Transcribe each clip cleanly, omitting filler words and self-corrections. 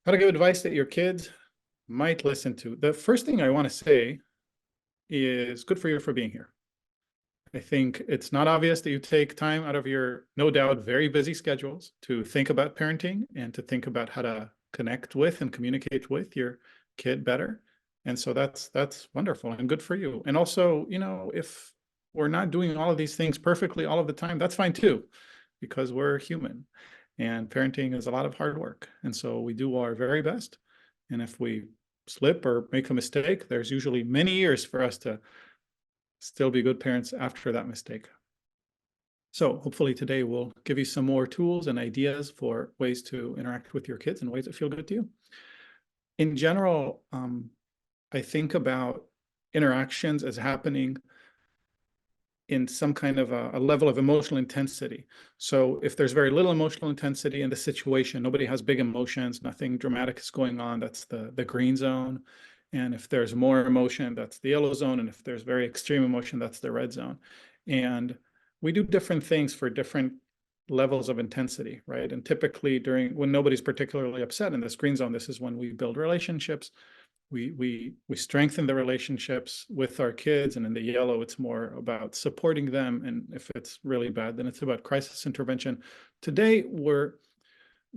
How to give advice that your kids might listen to. The first thing I want to say is good for you for being here. I think it's not obvious that you take time out of your, no doubt, very busy schedules to think about parenting and to think about how to connect with and communicate with your kid better. And so that's wonderful and good for you. And also, if we're not doing all of these things perfectly all of the time, that's fine too, because we're human. And parenting is a lot of hard work. And so we do our very best. And if we slip or make a mistake, there's usually many years for us to still be good parents after that mistake. So hopefully today we'll give you some more tools and ideas for ways to interact with your kids in ways that feel good to you. In general, I think about interactions as happening in some kind of a level of emotional intensity. So if there's very little emotional intensity in the situation, nobody has big emotions, nothing dramatic is going on, that's the green zone. And if there's more emotion, that's the yellow zone. And if there's very extreme emotion, that's the red zone. And we do different things for different levels of intensity, right? And typically when nobody's particularly upset in this green zone, this is when we build relationships. We strengthen the relationships with our kids, and in the yellow it's more about supporting them, and if it's really bad then it's about crisis intervention. Today we're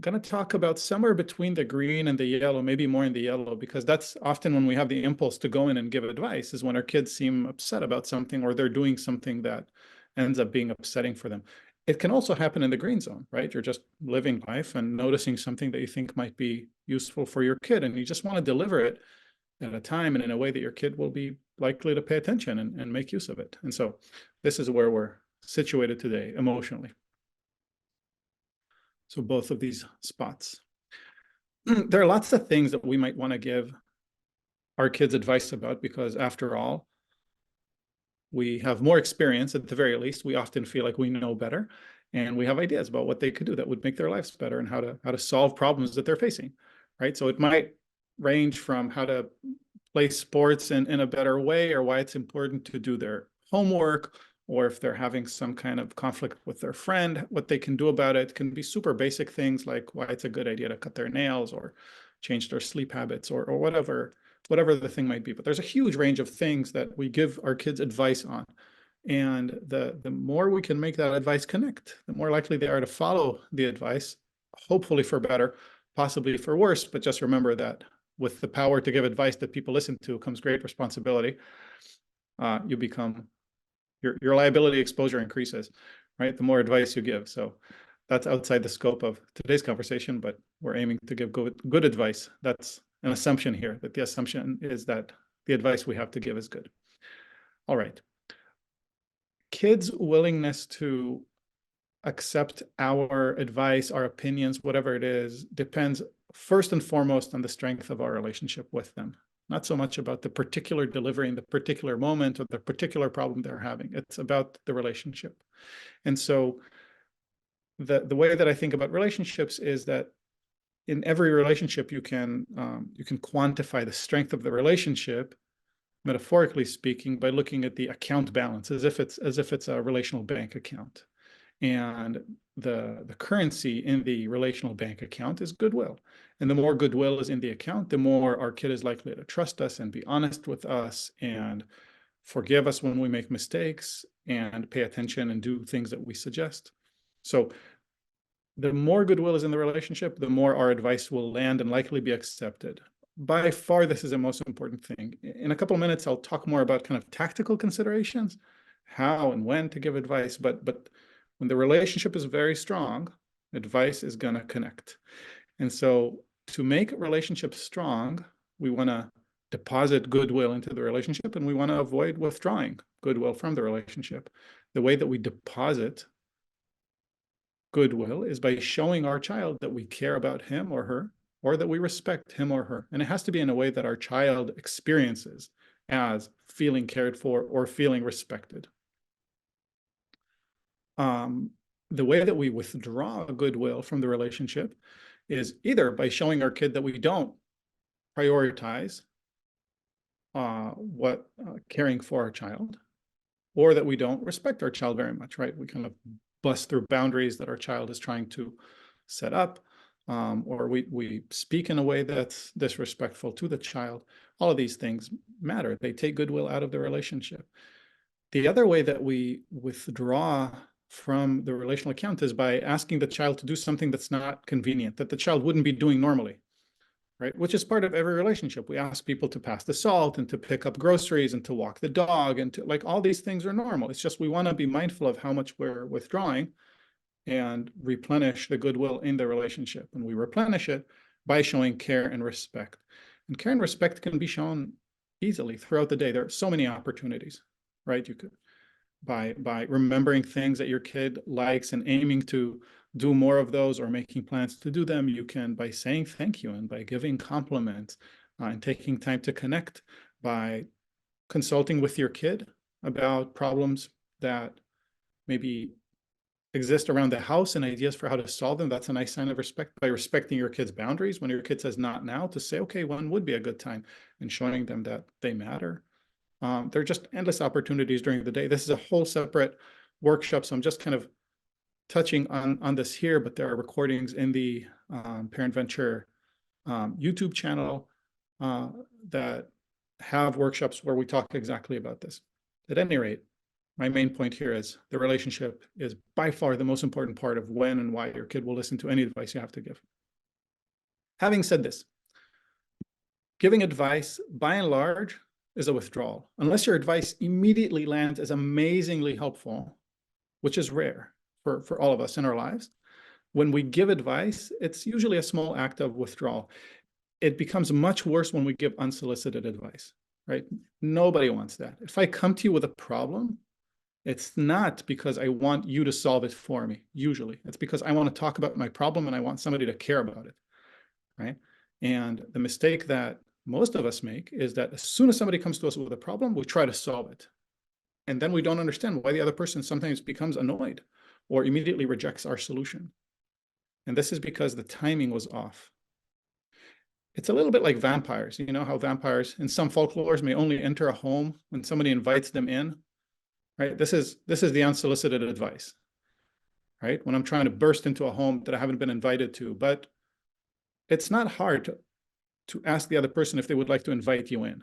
going to talk about somewhere between the green and the yellow, maybe more in the yellow, because that's often when we have the impulse to go in and give advice, is when our kids seem upset about something or they're doing something that ends up being upsetting for them. It can also happen in the green zone, right? You're just living life and noticing something that you think might be useful for your kid, and you just want to deliver it at a time and in a way that your kid will be likely to pay attention and make use of it. And so this is where we're situated today emotionally. So both of these spots. There are lots of things that we might want to give our kids advice about, because after all, we have more experience. At the very least, we often feel like we know better, and we have ideas about what they could do that would make their lives better and how to solve problems that they're facing, right? So it might range from how to play sports in a better way, or why it's important to do their homework, or if they're having some kind of conflict with their friend, what they can do about it. It can be super basic things like why it's a good idea to cut their nails or change their sleep habits, or whatever the thing might be. But there's a huge range of things that we give our kids advice on. And the more we can make that advice connect, the more likely they are to follow the advice, hopefully for better, possibly for worse. But just remember that with the power to give advice that people listen to comes great responsibility. Your liability exposure increases, right? The more advice you give. So that's outside the scope of today's conversation, but we're aiming to give good advice. That's an assumption here, that the assumption is that the advice we have to give is good. All right. Kids' willingness to accept our advice, our opinions, whatever it is, depends first and foremost on the strength of our relationship with them. Not so much about the particular delivery in the particular moment or the particular problem they're having. It's about the relationship. And so the way that I think about relationships is that in every relationship you can quantify the strength of the relationship, metaphorically speaking, by looking at the account balance as if it's a relational bank account. And the currency in the relational bank account is goodwill. And the more goodwill is in the account, the more our kid is likely to trust us and be honest with us and forgive us when we make mistakes and pay attention and do things that we suggest. So the more goodwill is in the relationship, the more our advice will land and likely be accepted. By far, this is the most important thing. In a couple of minutes, I'll talk more about kind of tactical considerations, how and when to give advice, but when the relationship is very strong, advice is going to connect. And so to make relationships strong, we want to deposit goodwill into the relationship, and we want to avoid withdrawing goodwill from the relationship. The way that we deposit goodwill is by showing our child that we care about him or her, or that we respect him or her. And it has to be in a way that our child experiences as feeling cared for or feeling respected. The way that we withdraw goodwill from the relationship is either by showing our kid that we don't prioritize caring for our child, or that we don't respect our child very much, right? We kind of bust through boundaries that our child is trying to set up. or we speak in a way that's disrespectful to the child. All of these things matter. They take goodwill out of the relationship. The other way that we withdraw from the relational account is by asking the child to do something that's not convenient, that the child wouldn't be doing normally, right? Which is part of every relationship. We ask people to pass the salt and to pick up groceries and to walk the dog and to, like, all these things are normal. It's just we want to be mindful of how much we're withdrawing and replenish the goodwill in the relationship. And we replenish it by showing care and respect. And care and respect can be shown easily throughout the day. There are so many opportunities, right? You could by remembering things that your kid likes and aiming to do more of those or making plans to do them. You can by saying thank you and by giving compliments and taking time to connect, by consulting with your kid about problems that maybe exist around the house and ideas for how to solve them. That's a nice sign of respect. By respecting your kid's boundaries, when your kid says not now, to say, okay, when would be a good time, and showing them that they matter. There are just endless opportunities during the day. This is a whole separate workshop, so I'm just kind of touching on this here, but there are recordings in the Parent Venture YouTube channel that have workshops where we talk exactly about this. At any rate, my main point here is the relationship is by far the most important part of when and why your kid will listen to any advice you have to give. Having said this, giving advice by and large is a withdrawal. Unless your advice immediately lands as amazingly helpful, which is rare for all of us in our lives, when we give advice, it's usually a small act of withdrawal. It becomes much worse when we give unsolicited advice, right? Nobody wants that. If I come to you with a problem, it's not because I want you to solve it for me, usually. It's because I want to talk about my problem and I want somebody to care about it, right? And the mistake that most of us make is that as soon as somebody comes to us with a problem, we try to solve it. And then we don't understand why the other person sometimes becomes annoyed or immediately rejects our solution. And this is because the timing was off. It's a little bit like vampires. You know how vampires in some folklores may only enter a home when somebody invites them in, right? This is the unsolicited advice, right? When I'm trying to burst into a home that I haven't been invited to. But it's not hard to ask the other person if they would like to invite you in.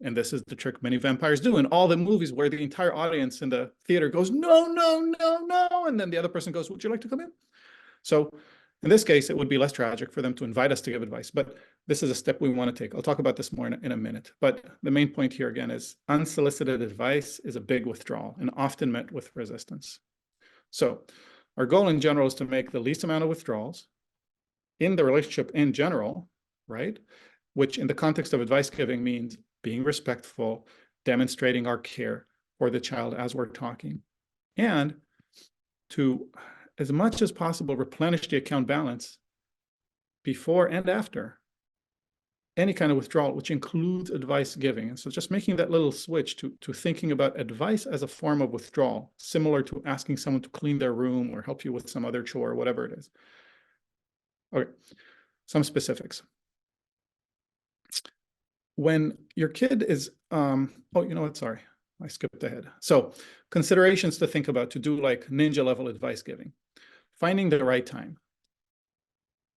And this is the trick many vampires do in all the movies, where the entire audience in the theater goes, no, no, no, no. And then the other person goes, would you like to come in? So in this case, it would be less tragic for them to invite us to give advice. But this is a step we want to take. I'll talk about this more in a minute. But the main point here, again, is unsolicited advice is a big withdrawal and often met with resistance. So our goal in general is to make the least amount of withdrawals in the relationship in general, right? Which in the context of advice giving means being respectful, demonstrating our care for the child as we're talking, and to, as much as possible, replenish the account balance before and after any kind of withdrawal, which includes advice giving. And so just making that little switch to thinking about advice as a form of withdrawal, similar to asking someone to clean their room or help you with some other chore, whatever it is. Okay, some specifics. When your kid is, oh, you know what, sorry, I skipped ahead. So considerations to think about to do like ninja level advice giving. Finding the right time.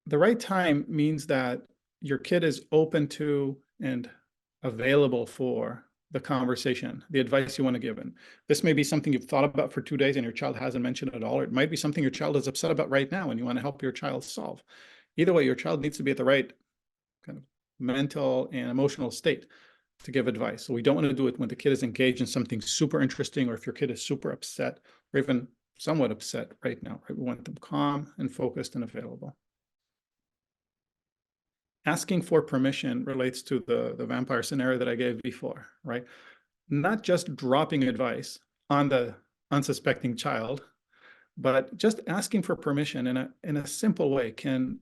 The right time means that your kid is open to and available for the conversation, the advice you want to give. And this may be something you've thought about for 2 days and your child hasn't mentioned it at all, or it might be something your child is upset about right now and you want to help your child solve. Either way, your child needs to be at the right kind of mental and emotional state to give advice. So we don't want to do it when the kid is engaged in something super interesting, or if your kid is super upset or even somewhat upset right now, right? We want them calm and focused and available. Asking for permission relates to the vampire scenario that I gave before, right? Not just dropping advice on the unsuspecting child, but just asking for permission in a simple way can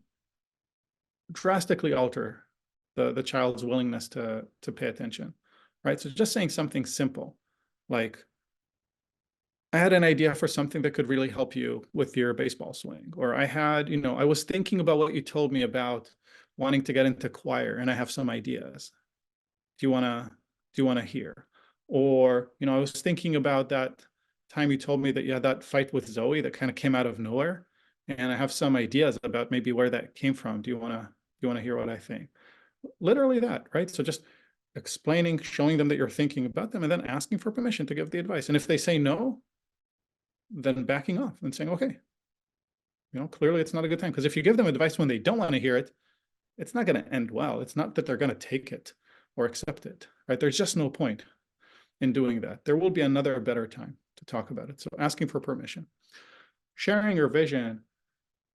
drastically alter the child's willingness to pay attention, right? So just saying something simple, like, I had an idea for something that could really help you with your baseball swing. Or I had, I was thinking about what you told me about wanting to get into choir, and I have some ideas. Do you want to hear? Or, I was thinking about that time you told me that you had that fight with Zoe that kind of came out of nowhere. and I have some ideas about maybe where that came from. Do you want to hear what I think? Literally that, right? So just explaining, showing them that you're thinking about them, and then asking for permission to give the advice. And if they say no, then backing off and saying, okay, clearly it's not a good time. Because if you give them advice when they don't want to hear it, it's not going to end well. It's not that they're going to take it or accept it, right? There's just no point in doing that. There will be another better time to talk about it. So asking for permission, sharing your vision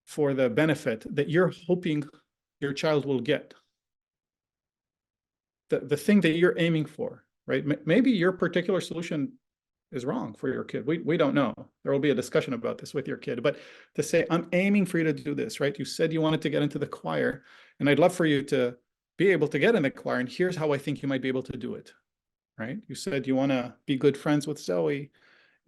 for the benefit that you're hoping your child will get, the thing that you're aiming for, right? Maybe your particular solution is wrong for your kid. We don't know. There will be a discussion about this with your kid, but to say, I'm aiming for you to do this, right? You said you wanted to get into the choir, and I'd love for you to be able to get in the choir, and here's how I think you might be able to do it, right? You said you want to be good friends with Zoe,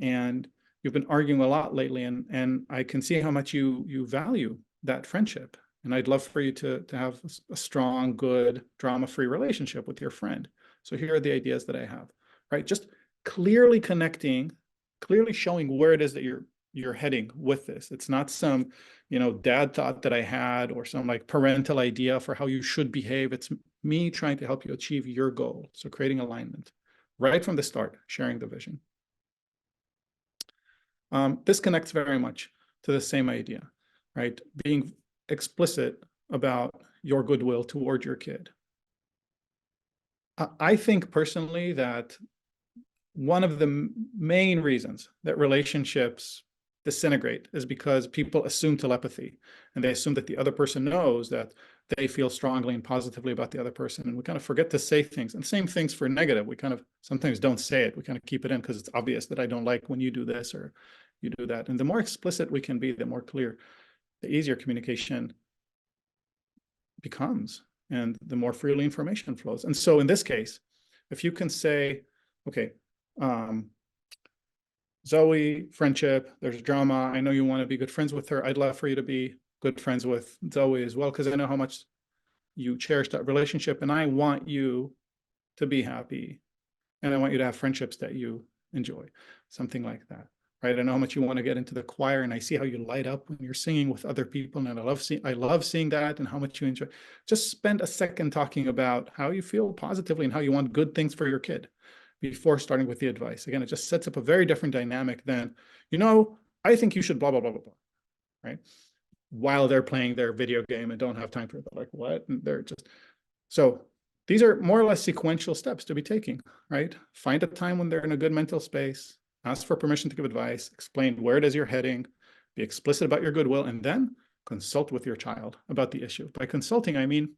and you've been arguing a lot lately, and I can see how much you value that friendship. And I'd love for you to have a strong, good, drama-free relationship with your friend. So here are the ideas that I have, right? Just clearly connecting, clearly showing where it is that you're heading with this. It's not some, dad thought that I had, or some like parental idea for how you should behave. It's me trying to help you achieve your goal. So creating alignment right from the start, sharing the vision. This connects very much to the same idea, right? Being explicit about your goodwill toward your kid. I think personally that one of the main reasons that relationships disintegrate is because people assume telepathy, and they assume that the other person knows that they feel strongly and positively about the other person. And we kind of forget to say things, and same things for negative. We kind of sometimes don't say it. We kind of keep it in because it's obvious that I don't like when you do this or you do that. And the more explicit we can be, the more clear, the easier communication becomes, and the more freely information flows. And so in this case, if you can say, okay, Zoe, friendship, there's drama. I know you want to be good friends with her. I'd love for you to be good friends with Zoe as well, because I know how much you cherish that relationship, and I want you to be happy, and I want you to have friendships that you enjoy, something like that, right? I know how much you want to get into the choir, and I see how you light up when you're singing with other people, and I love seeing that, and how much you enjoy. Just spend a second talking about how you feel positively and how you want good things for your kid before starting with the advice. Again, it just sets up a very different dynamic than, I think you should blah, blah, blah, blah, blah, right? While they're playing their video game and don't have time for it. Like, what? And they're just, so these are more or less sequential steps to be taking, right? Find a time when they're in a good mental space, ask for permission to give advice, explain where it is you're heading, be explicit about your goodwill, and then consult with your child about the issue. By consulting, I mean,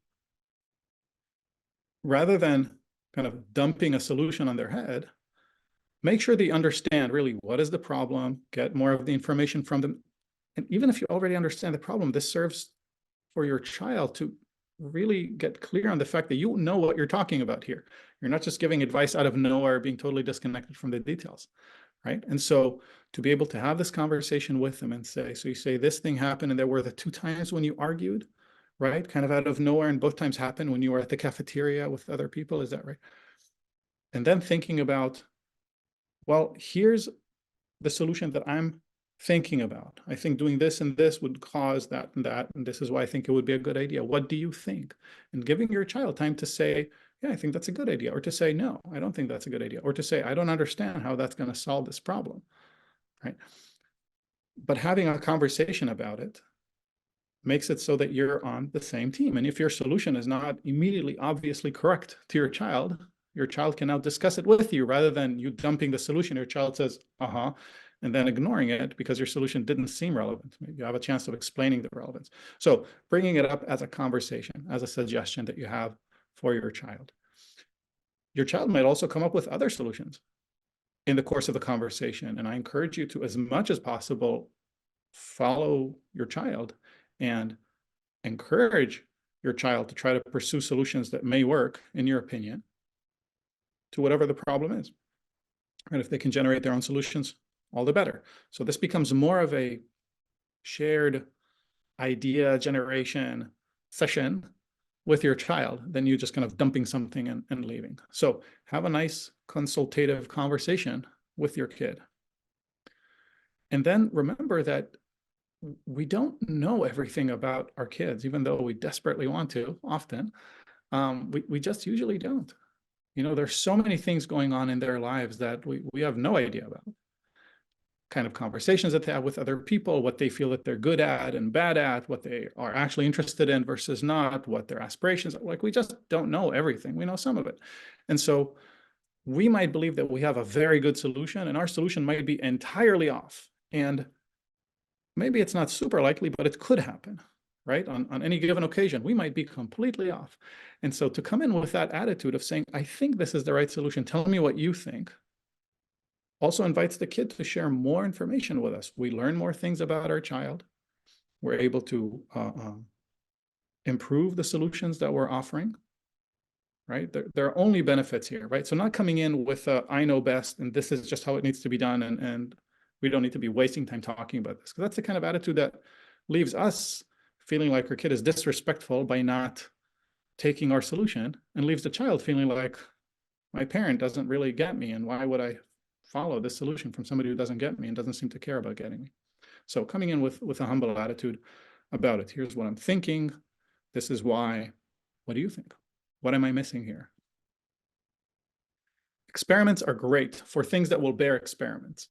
rather than kind of dumping a solution on their head, make sure they understand really what is the problem, get more of the information from them. And even if you already understand the problem, this serves for your child to really get clear on the fact that you know what you're talking about here. You're not just giving advice out of nowhere, being totally disconnected from the details, right? And so to be able to have this conversation with them and say, so you say this thing happened, and there were the 2 times when you argued, right? Kind of out of nowhere, and both times happened when you were at the cafeteria with other people, is that right? And then thinking about, well, here's the solution that I'm thinking about. I think doing this and this would cause that, and this is why I think it would be a good idea. What do you think? And giving your child time to say, yeah, I think that's a good idea, or to say, no, I don't think that's a good idea, or to say, I don't understand how that's going to solve this problem, right? But having a conversation about it makes it so that you're on the same team. And if your solution is not immediately obviously correct to your child can now discuss it with you, rather than you dumping the solution. Your child says, uh-huh, and then ignoring it because your solution didn't seem relevant. Maybe you have a chance of explaining the relevance. So bringing it up as a conversation, as a suggestion that you have for your child. Your child might also come up with other solutions in the course of the conversation. And I encourage you to, as much as possible, follow your child and encourage your child to try to pursue solutions that may work, in your opinion, to whatever the problem is. And if they can generate their own solutions, all the better. So this becomes more of a shared idea generation session with your child than you just kind of dumping something and leaving. So have a nice consultative conversation with your kid. And then remember that we don't know everything about our kids, even though we desperately want to often. We just usually don't. There's so many things going on in their lives that we have no idea about. Kind of conversations that they have with other people, what they feel that they're good at and bad at, what they are actually interested in versus not, what their aspirations are. Like, we just don't know everything. We know some of it. And so we might believe that we have a very good solution, and our solution might be entirely off. And maybe it's not super likely, but it could happen, right? On any given occasion, we might be completely off. And so to come in with that attitude of saying, I think this is the right solution, tell me what you think, also invites the kid to share more information with us. We learn more things about our child. We're able to improve the solutions that we're offering, right? There are only benefits here, right? So not coming in with I know best and this is just how it needs to be done, and we don't need to be wasting time talking about this, because that's the kind of attitude that leaves us feeling like our kid is disrespectful by not taking our solution, and leaves the child feeling like my parent doesn't really get me, and why would I follow this solution from somebody who doesn't get me and doesn't seem to care about getting me. So coming in with a humble attitude about it. Here's what I'm thinking. This is why. What do you think? What am I missing here? Experiments are great for things that will bear experiments,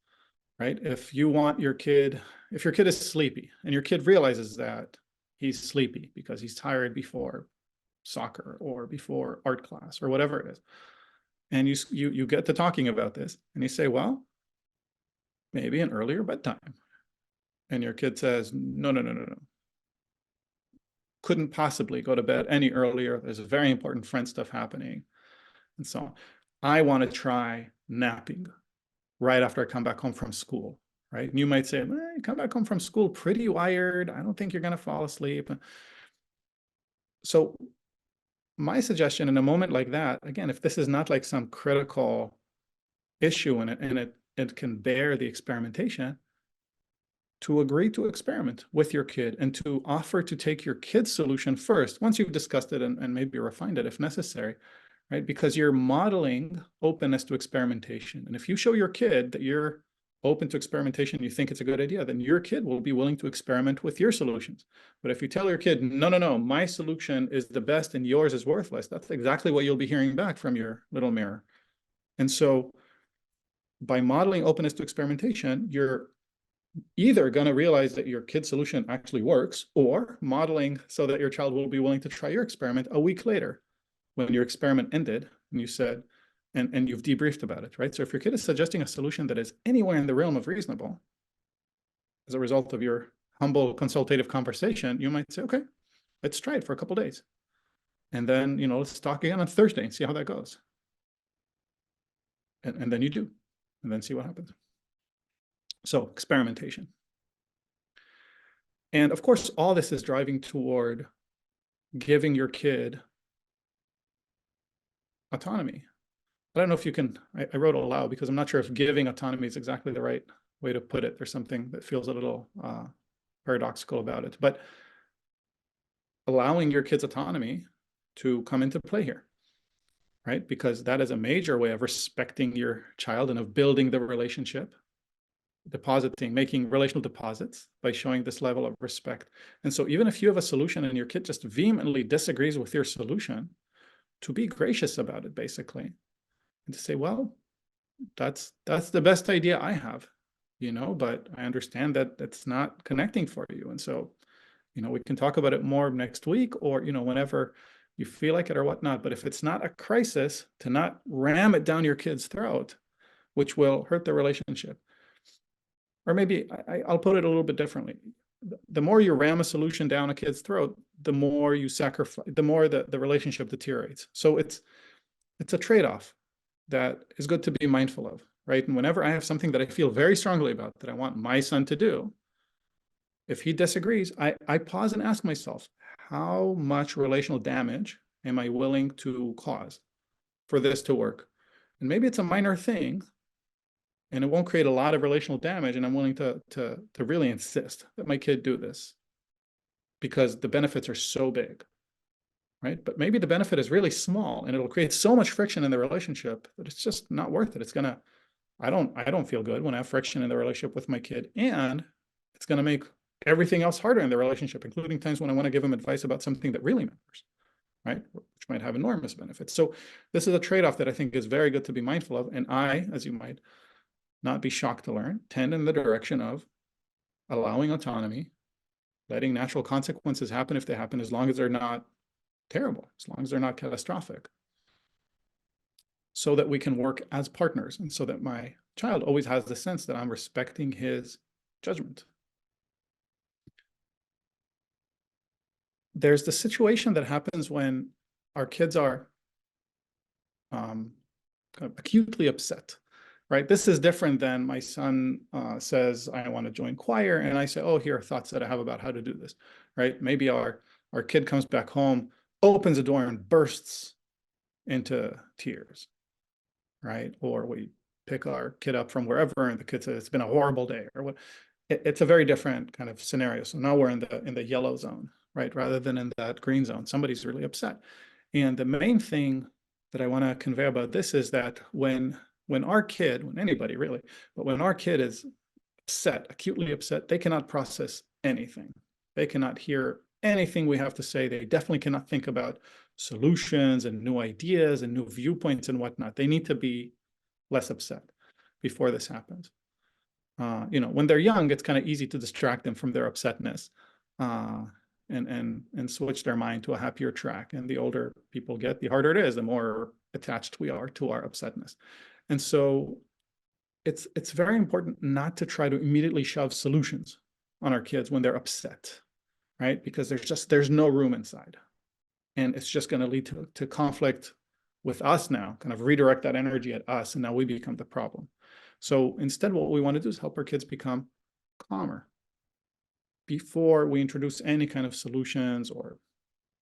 right? If your kid is sleepy and your kid realizes that he's sleepy because he's tired before soccer or before art class or whatever it is, and you get to talking about this, and you say, well, maybe an earlier bedtime. And your kid says, no, no, no, no, no. Couldn't possibly go to bed any earlier. There's a very important friend stuff happening. And so I want to try napping right after I come back home from school, right? And you might say, well, you come back home from school pretty wired. I don't think you're going to fall asleep. So my suggestion in a moment like that, again, if this is not like some critical issue in it, and it can bear the experimentation, to agree to experiment with your kid and to offer to take your kid's solution first, once you've discussed it and maybe refined it if necessary, right? Because you're modeling openness to experimentation. And if you show your kid that you're open to experimentation, you think it's a good idea, then your kid will be willing to experiment with your solutions. But if you tell your kid, no, no, no, my solution is the best and yours is worthless, that's exactly what you'll be hearing back from your little mirror. And so by modeling openness to experimentation, you're either going to realize that your kid's solution actually works, or modeling so that your child will be willing to try your experiment a week later when your experiment ended and you said, and you've debriefed about it, right? So if your kid is suggesting a solution that is anywhere in the realm of reasonable as a result of your humble consultative conversation, you might say, okay, let's try it for a couple of days. And then, let's talk again on Thursday and see how that goes. And then you do, and then see what happens. So experimentation. And of course, all this is driving toward giving your kid autonomy. I don't know if you can, I wrote it aloud because I'm not sure if giving autonomy is exactly the right way to put it. There's something that feels a little paradoxical about it, but allowing your kids autonomy to come into play here, right? Because that is a major way of respecting your child and of building the relationship, depositing, making relational deposits by showing this level of respect. And so even if you have a solution and your kid just vehemently disagrees with your solution, to be gracious about it, basically, and to say, well, that's the best idea I have, but I understand that it's not connecting for you. And so, we can talk about it more next week, or, whenever you feel like it or whatnot. But if it's not a crisis, to not ram it down your kid's throat, which will hurt the relationship. Or maybe I'll put it a little bit differently. The more you ram a solution down a kid's throat, the more you sacrifice, the more the relationship deteriorates. So it's a trade-off that is good to be mindful of, right? And whenever I have something that I feel very strongly about that I want my son to do, if he disagrees, I pause and ask myself, how much relational damage am I willing to cause for this to work? And maybe it's a minor thing, and it won't create a lot of relational damage, and I'm willing to really insist that my kid do this because the benefits are so big, right? But maybe the benefit is really small, and it'll create so much friction in the relationship that it's just not worth it. I don't feel good when I have friction in the relationship with my kid, and it's gonna make everything else harder in the relationship, including times when I want to give them advice about something that really matters, right? Which might have enormous benefits. So this is a trade-off that I think is very good to be mindful of. And I, as you might not be shocked to learn, tend in the direction of allowing autonomy, letting natural consequences happen if they happen, as long as they're not terrible, as long as they're not catastrophic, so that we can work as partners, and so that my child always has the sense that I'm respecting his judgment. There's the situation that happens when our kids are kind of acutely upset, right? This is different than my son says, I want to join choir. And I say, oh, here are thoughts that I have about how to do this, right? Maybe our kid comes back home, opens the door and bursts into tears, right? Or we pick our kid up from wherever and the kid says, it's been a horrible day, or what. It's a very different kind of scenario. So now we're in the yellow zone, right? Rather than in that green zone. Somebody's really upset. And the main thing that I want to convey about this is that when our kid, when anybody really, but when our kid is upset, acutely upset, they cannot process anything. They cannot hear anything we have to say. They definitely cannot think about solutions and new ideas and new viewpoints and whatnot. They need to be less upset before this happens. When they're young, it's kind of easy to distract them from their upsetness and switch their mind to a happier track. And the older people get, the harder it is, the more attached we are to our upsetness. And so it's very important not to try to immediately shove solutions on our kids when they're upset, right? Because there's no room inside. And it's just going to lead to conflict with us now, kind of redirect that energy at us, and now we become the problem. So instead, what we want to do is help our kids become calmer before we introduce any kind of solutions or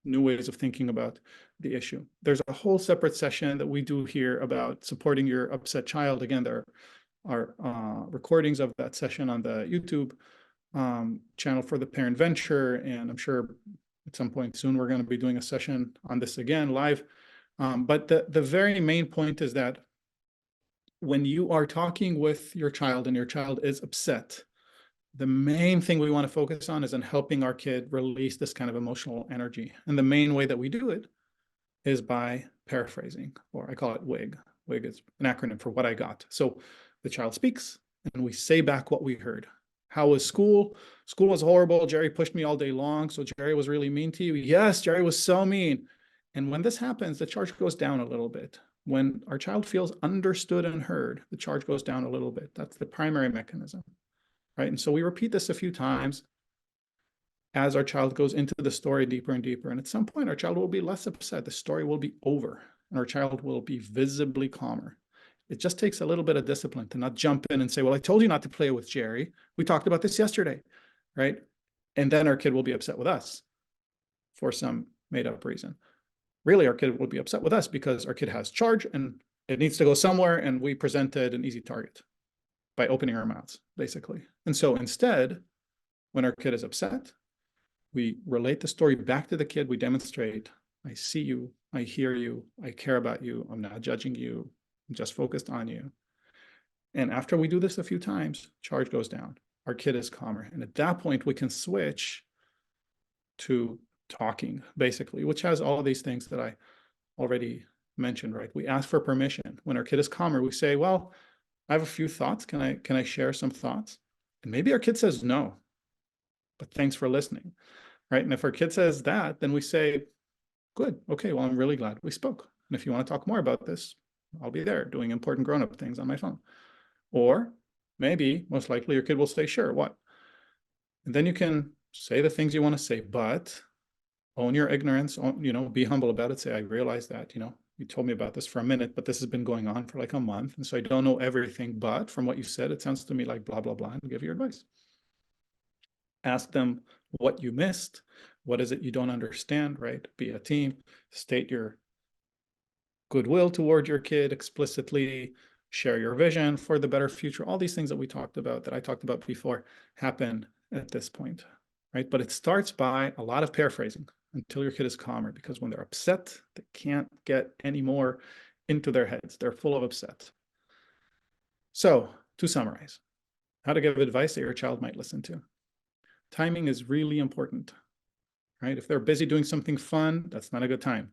new ways of thinking about the issue. There's a whole separate session that we do here about supporting your upset child. Again, there are recordings of that session on the YouTube channel for the Parent Venture, and I'm sure at some point soon we're going to be doing a session on this again live. But the very main point is that when you are talking with your child and your child is upset, the main thing we want to focus on is on helping our kid release this kind of emotional energy. And the main way that we do it is by paraphrasing, or I call it WIG. WIG is an acronym for what I got. So the child speaks and we say back what we heard. How was school? School was horrible. Jerry pushed me all day long. So Jerry was really mean to you. Yes, Jerry was so mean. And when this happens, the charge goes down a little bit. When our child feels understood and heard, the charge goes down a little bit. That's the primary mechanism, right? And so we repeat this a few times as our child goes into the story deeper and deeper. And at some point, our child will be less upset. The story will be over, and our child will be visibly calmer. It just takes a little bit of discipline to not jump in and say, well, I told you not to play with Jerry. We talked about this yesterday, right? And then our kid will be upset with us for some made-up reason. Really, our kid will be upset with us because our kid has charge and it needs to go somewhere, and we presented an easy target by opening our mouths, basically. And so instead, when our kid is upset, we relate the story back to the kid. We demonstrate, I see you, I hear you, I care about you, I'm not judging you, I'm just focused on you. And after we do this a few times, charge goes down. Our kid is calmer. And at that point, we can switch to talking, basically, which has all of these things that I already mentioned, right? We ask for permission. When our kid is calmer, we say, well, I have a few thoughts. Can I share some thoughts? And maybe our kid says no, but thanks for listening, right? And if our kid says that, then we say, good, okay, well, I'm really glad we spoke. And if you want to talk more about this, I'll be there doing important grown-up things on my phone. Or maybe, most likely, your kid will say, sure, what? And then you can say the things you want to say, but own your ignorance, be humble about it. Say, I realize that, you told me about this for a minute, but this has been going on for like a month. And so I don't know everything, but from what you said, it sounds to me like blah, blah, blah, and give your advice. Ask them what you missed. What is it you don't understand, right? Be a team. State your goodwill toward your kid explicitly. Share your vision for the better future. All these things that I talked about before, happen at this point, right? But it starts by a lot of paraphrasing until your kid is calmer, because when they're upset, they can't get any more into their heads. They're full of upset. So to summarize, how to give advice that your child might listen to. timing is really important, right? If they're busy doing something fun, that's not a good time.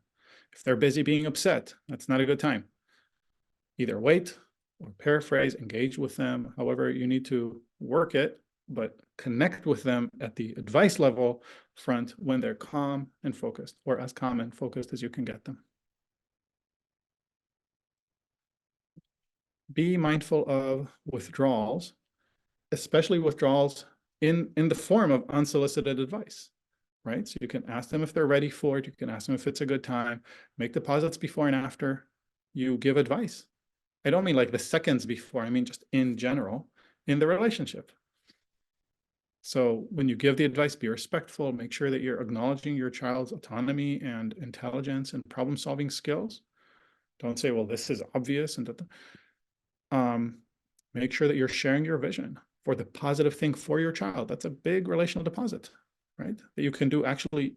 If they're busy being upset, that's not a good time. Either wait or paraphrase, engage with them, however you need to work it, but connect with them at the advice level front when they're calm and focused, or as calm and focused as you can get them. Be mindful of withdrawals, especially withdrawals in the form of unsolicited advice, right? So you can ask them if they're ready for it. You can ask them if it's a good time. Make deposits before and after you give advice. I don't mean like the seconds before, I mean just in general in the relationship. So when you give the advice, be respectful, make sure that you're acknowledging your child's autonomy and intelligence and problem-solving skills. Don't say, well, this is obvious. And make sure that you're sharing your vision for the positive thing for your child. That's a big relational deposit, right? That you can do actually,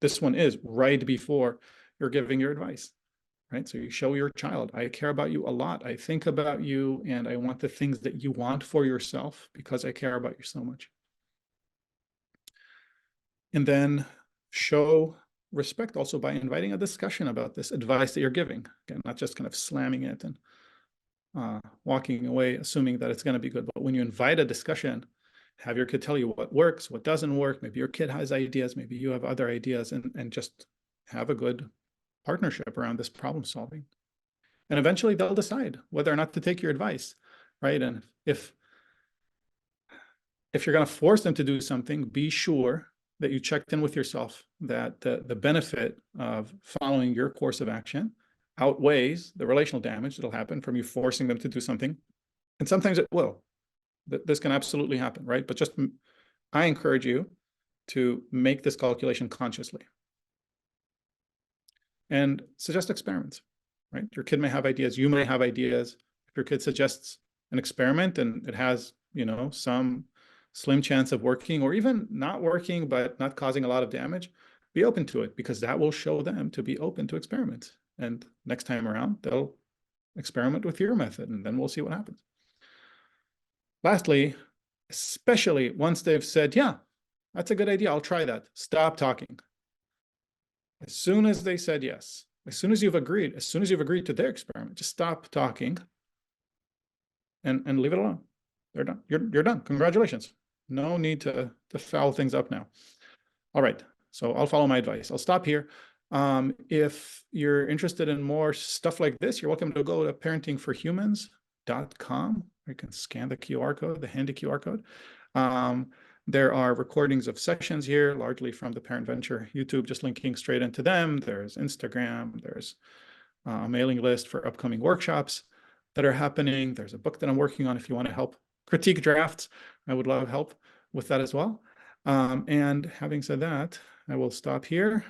this one is right before you're giving your advice, right? So you show your child, I care about you a lot. I think about you and I want the things that you want for yourself because I care about you so much. And then show respect also by inviting a discussion about this advice that you're giving. Again, not just kind of slamming it and walking away, assuming that it's going to be good. But when you invite a discussion, have your kid tell you what works, what doesn't work. Maybe your kid has ideas, maybe you have other ideas, and just have a good partnership around this problem solving. And eventually they'll decide whether or not to take your advice, right? And if you're going to force them to do something, be sure that you checked in with yourself that the benefit of following your course of action outweighs the relational damage that'll happen from you forcing them to do something. And sometimes it will. This can absolutely happen, right? But just, I encourage you to make this calculation consciously. And suggest experiments, right? Your kid may have ideas, you may have ideas. If your kid suggests an experiment and it has, some slim chance of working or even not working, but not causing a lot of damage, be open to it, because that will show them to be open to experiments. And next time around, they'll experiment with your method, and then we'll see what happens. Lastly, especially once they've said, yeah, that's a good idea, I'll try that, stop talking. As soon as they said yes, as soon as you've agreed to their experiment, just stop talking and leave it alone. They're done. You're done. Congratulations. No need to foul things up now. All right. So I'll follow my advice. I'll stop here. If you're interested in more stuff like this, you're welcome to go to parentingforhumans.com. You can scan the QR code, the handy QR code. There are recordings of sessions here, largely from the Parent Venture YouTube, just linking straight into them. There's Instagram. There's a mailing list for upcoming workshops that are happening. There's a book that I'm working on if you want to help critique drafts. I would love help with that as well. And having said that, I will stop here.